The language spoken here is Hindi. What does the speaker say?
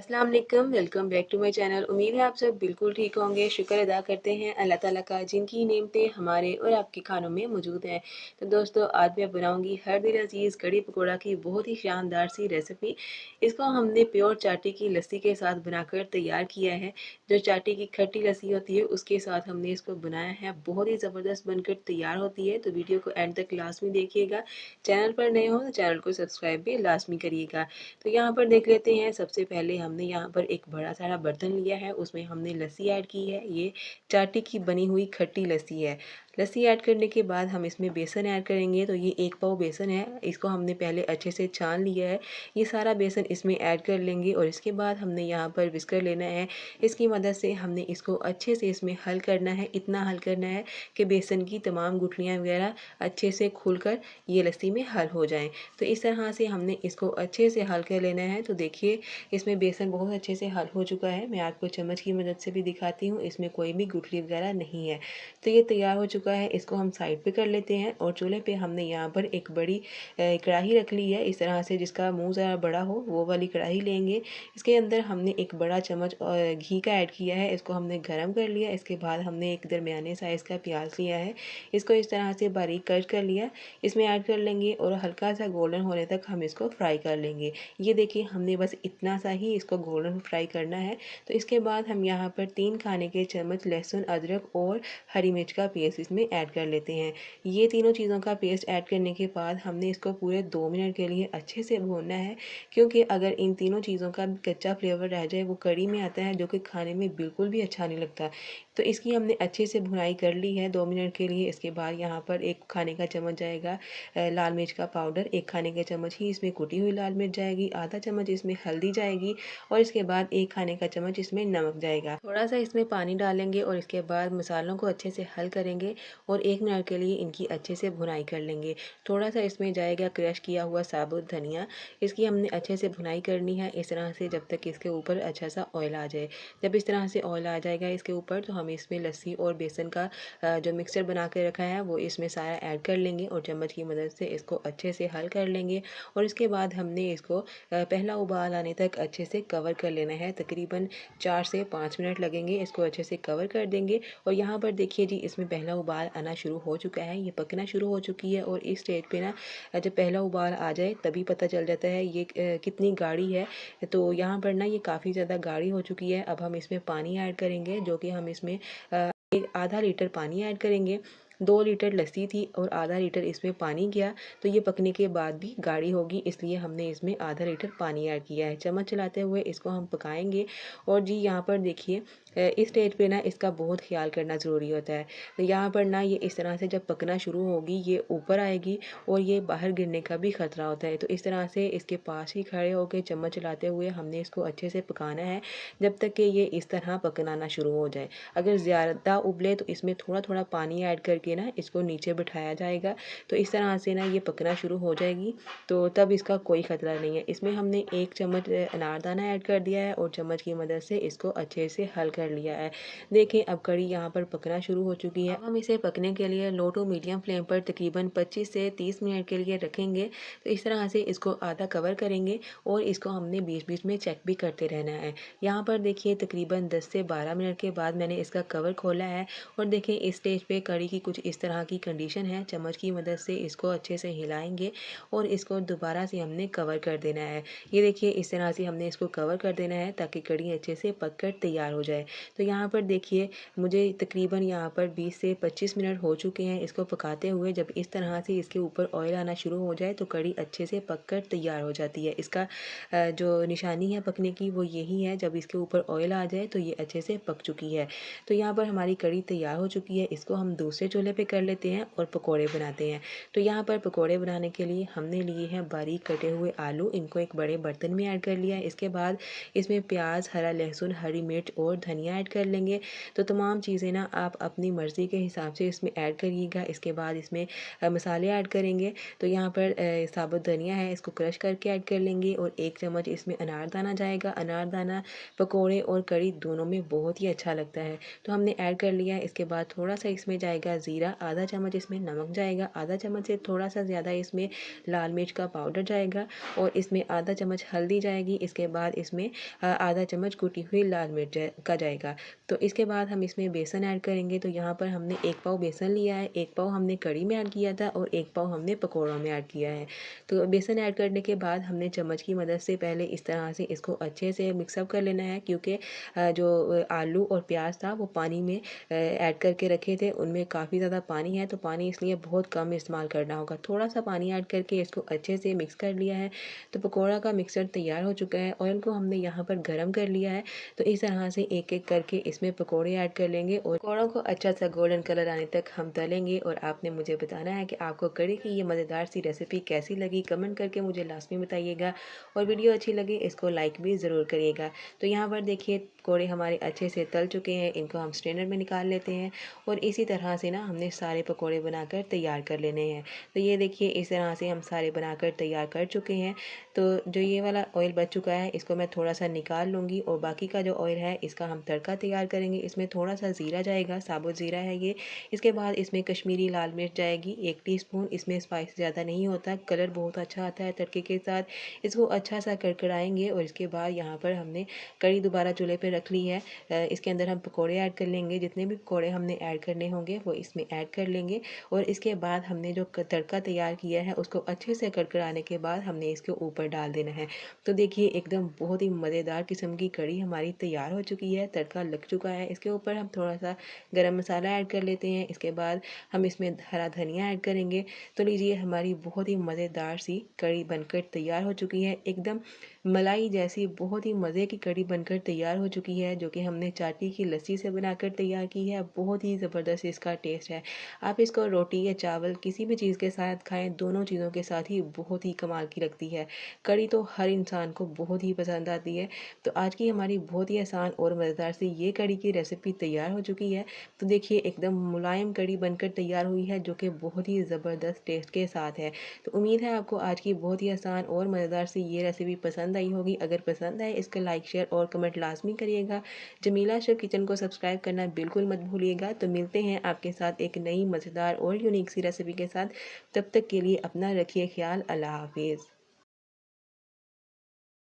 अस्सलाम वालेकुम, welcome back to my channel. उम्मीद है आप सब बिल्कुल ठीक होंगे। शुक्र अदा करते हैं अल्लाह ताला का जिनकी नेमतें हमारे और आपके खानों में मौजूद हैं। तो दोस्तों आज मैं बनाऊंगी हर दिल अजीज़ कड़ी पकौड़ा की बहुत ही शानदार सी रेसिपी। इसको हमने प्योर चाटी की लस्सी के साथ बनाकर तैयार किया है। जो चाटी की खट्टी लस्सी होती है उसके साथ हमने इसको बनाया है। बहुत ही ज़बरदस्त बनकर तैयार होती है। तो वीडियो को एंड तक लाजमी देखिएगा। चैनल पर नए हो तो चैनल को सब्सक्राइब भी लाजमी करिएगा। तो यहाँ पर देख लेते हैं। सबसे पहले हमने यहाँ पर एक बड़ा सारा बर्तन लिया है, उसमें हमने लस्सी ऐड की है। ये चाटी की बनी हुई खट्टी लस्सी है। लस्सी ऐड करने के बाद हम इसमें बेसन ऐड करेंगे। तो ये 1 पाव बेसन है, इसको हमने पहले अच्छे से छान लिया है। ये सारा बेसन इसमें ऐड कर लेंगे और इसके बाद हमने यहाँ पर विस्कर लेना है। इसकी मदद से हमने इसको अच्छे से इसमें हल करना है। इतना हल करना है कि बेसन की तमाम गुठलियाँ वगैरह अच्छे से खुलकर ये लस्सी में हल हो जाएं। तो इस तरह से हमने इसको अच्छे से हल कर लेना है। तो देखिए इसमें बेसन बहुत अच्छे से हल हो चुका है। मैं आपको चम्मच की मदद से भी दिखाती हूँ, इसमें कोई भी गुठली वगैरह नहीं है। तो ये तैयार हो चुका है। इसको हम साइड पे कर लेते हैं और चूल्हे पे हमने यहाँ पर एक बड़ी कढ़ाई रख ली है, इस तरह से जिसका मुंह ज़रा बड़ा हो वो वाली कढ़ाई लेंगे। इसके अंदर हमने एक बड़ा चम्मच घी का ऐड किया है, इसको हमने गर्म कर लिया। इसके बाद हमने एक दरमियाने साइज़ का प्याज लिया है, इसको इस तरह से बारीक कट कर लिया। इसमें ऐड कर लेंगे और हल्का सा गोल्डन होने तक हम इसको फ्राई कर लेंगे। ये देखिए हमने बस इतना सा ही इसको गोल्डन फ्राई करना है। तो इसके बाद हम यहाँ पर 3 खाने के चम्मच लहसुन, अदरक और हरी मिर्च का पेस्ट इसमें ऐड कर लेते हैं। ये तीनों चीज़ों का पेस्ट ऐड करने के बाद हमने इसको पूरे 2 मिनट के लिए अच्छे से भूनना है, क्योंकि अगर इन तीनों चीज़ों का कच्चा फ्लेवर रह जाए वो कड़ी में आता है, जो कि खाने में बिल्कुल भी अच्छा नहीं लगता। तो इसकी हमने अच्छे से भुनाई कर ली है 2 मिनट के लिए। इसके बाद यहाँ पर 1 खाने का चम्मच जाएगा लाल मिर्च का पाउडर, 1 खाने का चम्मच ही इसमें कुटी हुई लाल मिर्च जाएगी, आधा चम्मच इसमें हल्दी जाएगी और इसके बाद 1 खाने का चम्मच इसमें नमक जाएगा। थोड़ा सा इसमें पानी डालेंगे और इसके बाद मसालों को अच्छे से हल करेंगे और 1 मिनट के लिए इनकी अच्छे से भुनाई कर लेंगे। थोड़ा सा इसमें जाएगा क्रश किया हुआ साबुत धनिया, इसकी हमने अच्छे से भुनाई करनी है इस तरह से जब तक इसके ऊपर अच्छा सा ऑयल आ जाए। जब इस तरह से ऑयल आ जाएगा इसके ऊपर तो हम इसमें लस्सी और बेसन का जो मिक्सचर बना के रखा है वो इसमें सारा ऐड कर लेंगे और चम्मच की मदद से इसको अच्छे से हल कर लेंगे। और इसके बाद हमने इसको पहला उबाल आने तक अच्छे से कवर कर लेना है। तकरीबन 4 से 5 मिनट लगेंगे, इसको अच्छे से कवर कर देंगे। और यहाँ पर देखिए जी इसमें पहला उबाल आना शुरू हो चुका है, ये पकना शुरू हो चुकी है। और इस स्टेज पे ना जब पहला उबाल आ जाए तभी पता चल जाता है ये कितनी गाढ़ी है। तो यहाँ पर ना ये काफ़ी ज़्यादा गाढ़ी हो चुकी है। अब हम इसमें पानी ऐड करेंगे, जो कि हम इसमें आधा लीटर पानी ऐड करेंगे। 2 लीटर लस्सी थी और आधा लीटर इसमें पानी गया, तो ये पकने के बाद भी गाढ़ी होगी, इसलिए हमने इसमें आधा लीटर पानी ऐड किया है। चम्मच चलाते हुए इसको हम पकाएंगे। और जी यहाँ पर देखिए इस स्टेज पे ना इसका बहुत ख्याल करना ज़रूरी होता है। तो यहाँ पर ना ये इस तरह से जब पकना शुरू होगी ये ऊपर आएगी और ये बाहर गिरने का भी ख़तरा होता है। तो इस तरह से इसके पास ही खड़े होकर चम्मच चलाते हुए हमने इसको अच्छे से पकाना है जब तक कि ये इस तरह पकना शुरू हो जाए। अगर ज़्यादा उबले तो इसमें थोड़ा थोड़ा पानी ऐड करके ना इसको नीचे बिठाया जाएगा। तो इस तरह से ना ये पकना शुरू हो जाएगी, तो तब इसका कोई ख़तरा नहीं है। इसमें हमने 1 चम्मच अनारदाना ऐड कर दिया है और चम्मच की मदद से इसको अच्छे से हल कर लिया है। देखिए अब कड़ी यहाँ पर पकना शुरू हो चुकी है। अब हम इसे पकने के लिए लो टू मीडियम फ्लेम पर तकरीबन 25 से 30 मिनट के लिए रखेंगे। तो इस तरह से इसको आधा कवर करेंगे और इसको हमने बीच बीच में चेक भी करते रहना है। यहाँ पर देखिए तकरीबन 10 से 12 मिनट के बाद मैंने इसका कवर खोला है और देखिए इस स्टेज पे कड़ी की कुछ इस तरह की कंडीशन है। चम्मच की मदद से इसको अच्छे से हिलाएंगे और इसको दोबारा से हमने कवर कर देना है। ये देखिए इस तरह से हमने इसको कवर कर देना है ताकि कड़ी अच्छे से पक कर तैयार हो जाए। तो यहाँ पर देखिए मुझे तकरीबन यहाँ पर 20 से 25 मिनट हो चुके हैं इसको पकाते हुए। जब इस तरह से इसके ऊपर ऑयल आना शुरू हो जाए तो कड़ी अच्छे से पक कर तैयार हो जाती है। इसका जो निशानी है पकने की वो यही है, जब इसके ऊपर ऑयल आ जाए तो ये अच्छे से पक चुकी है। तो यहाँ पर हमारी कड़ी तैयार हो चुकी है। इसको हम दूसरे चूल्हे पे कर लेते हैं और पकोड़े बनाते हैं। तो यहाँ पर पकोड़े बनाने के लिए हमने लिए हैं बारीक कटे हुए आलू, इनको एक बड़े बर्तन में ऐड कर लिया है। इसके बाद इसमें प्याज, हरा लहसुन, हरी मिर्च और धनिया ऐड कर लेंगे। तो तमाम चीज़ें ना आप अपनी मर्ज़ी के हिसाब से इसमें ऐड करिएगा। इसके बाद इसमें मसाले ऐड करेंगे। तो यहाँ पर साबुत धनिया है, इसको क्रश करके ऐड कर लेंगे और 1 चम्मच इसमें अनारदाना जाएगा। अनारदाना पकोड़े और कड़ी दोनों में बहुत ही अच्छा लगता है, तो हमने ऐड कर लिया है। इसके बाद थोड़ा सा इसमें जाएगा ज़ीरा, आधा चम्मच इसमें नमक जाएगा, आधा चम्मच से थोड़ा सा ज़्यादा इसमें लाल मिर्च का पाउडर जाएगा और इसमें आधा चम्मच हल्दी जाएगी। इसके बाद इसमें आधा चम्मच कुटी हुई लाल मिर्च का जाएगा। तो इसके बाद हम इसमें बेसन ऐड करेंगे। तो यहाँ पर हमने 1 पाव बेसन लिया है, 1 पाव हमने कढ़ी में ऐड किया था और 1 पाव हमने पकौड़ों में ऐड किया है। तो बेसन ऐड करने के बाद हमने चम्मच की मदद से पहले इस तरह से इसको अच्छे से मिक्सअप कर लेना है, क्योंकि जो आलू और प्याज था वो पानी में ऐड करके रखे थे, उनमें काफ़ी ज़्यादा पानी है, तो पानी इसलिए बहुत कम इस्तेमाल करना होगा। थोड़ा सा पानी ऐड करके इसको अच्छे से मिक्स कर लिया है। तो पकौड़ा का मिक्सर तैयार हो चुका है। ऑयल को हमने यहाँ पर गर्म कर लिया है। तो इस तरह से एक एक करके इसमें पकौड़े ऐड कर लेंगे और पकौड़ों को अच्छा सा गोल्डन कलर आने तक हम तलेंगे। और आपने मुझे बताना है कि आपको कढ़ी की ये मज़ेदार सी रेसिपी कैसी लगी, कमेंट करके मुझे लास्ट में बताइएगा। और वीडियो अच्छी लगी इसको लाइक भी ज़रूर करिएगा। तो यहाँ पर देखिए पकौड़े हमारे अच्छे से तल चुके हैं, इनको हम स्ट्रेनर में निकाल लेते हैं। और इसी तरह से ना हमने सारे पकौड़े बनाकर तैयार कर लेने हैं। तो ये देखिए इस तरह से हम सारे बनाकर तैयार कर चुके हैं। तो जो ये वाला ऑयल बच चुका है इसको मैं थोड़ा सा निकाल लूँगी और बाकी का जो ऑयल है इसका हम तड़का तैयार करेंगे। इसमें थोड़ा सा ज़ीरा जाएगा, साबुत ज़ीरा है ये। इसके बाद इसमें कश्मीरी लाल मिर्च जाएगी 1 टीस्पून। इसमें स्पाइस ज़्यादा नहीं होता, कलर बहुत अच्छा आता है तड़के के साथ। इसको अच्छा सा कड़कड़ाएंगे और इसके बाद यहाँ पर हमने कढ़ी दोबारा चूल्हे पर रख ली है। इसके अंदर हम पकौड़े ऐड कर लेंगे, जितने भी पकौड़े हमने ऐड करने होंगे वो इसमें ऐड कर लेंगे। और इसके बाद हमने जो तड़का तैयार किया है उसको अच्छे से कड़कड़ाने के बाद हमने इसके ऊपर डाल देना है। तो देखिए एकदम बहुत ही मज़ेदार किस्म की कढ़ी हमारी तैयार हो चुकी है, तड़का लग चुका है। इसके ऊपर हम थोड़ा सा गरम मसाला ऐड कर लेते हैं। इसके बाद हम इसमें हरा धनिया ऐड करेंगे। तो लीजिए हमारी बहुत ही मज़ेदार सी कढ़ी बनकर तैयार हो चुकी है, एकदम मलाई जैसी बहुत ही मज़े की कढ़ी बनकर तैयार हो चुकी है, जो कि हमने चाटी की लस्सी से बनाकर तैयार की है। बहुत ही ज़बरदस्त इसका टेस्ट है। आप इसको रोटी या चावल किसी भी चीज़ के साथ खाएं, दोनों चीज़ों के साथ ही बहुत ही कमाल की लगती है। कढ़ी तो हर इंसान को बहुत ही पसंद आती है। तो आज की हमारी बहुत ही आसान और मज़ेदार सी ये कढ़ी की रेसिपी तैयार हो चुकी है। तो देखिए एकदम मुलायम कढ़ी बनकर तैयार हुई है, जो कि बहुत ही ज़बरदस्त टेस्ट के साथ है। तो उम्मीद है आपको आज की बहुत ही आसान और मज़ेदार सी ये रेसिपी पसंद आई होगी। अगर पसंद आए इसको लाइक शेयर और कमेंट लाजमी करिएगा। जमीला शेफ किचन को सब्सक्राइब करना बिल्कुल मत भूलिएगा। तो मिलते हैं आपके साथ एक नई मज़ेदार और यूनिक सी रेसिपी के साथ। तब तक के लिए अपना रखिए ख्याल। अल्लाह हाफिज़।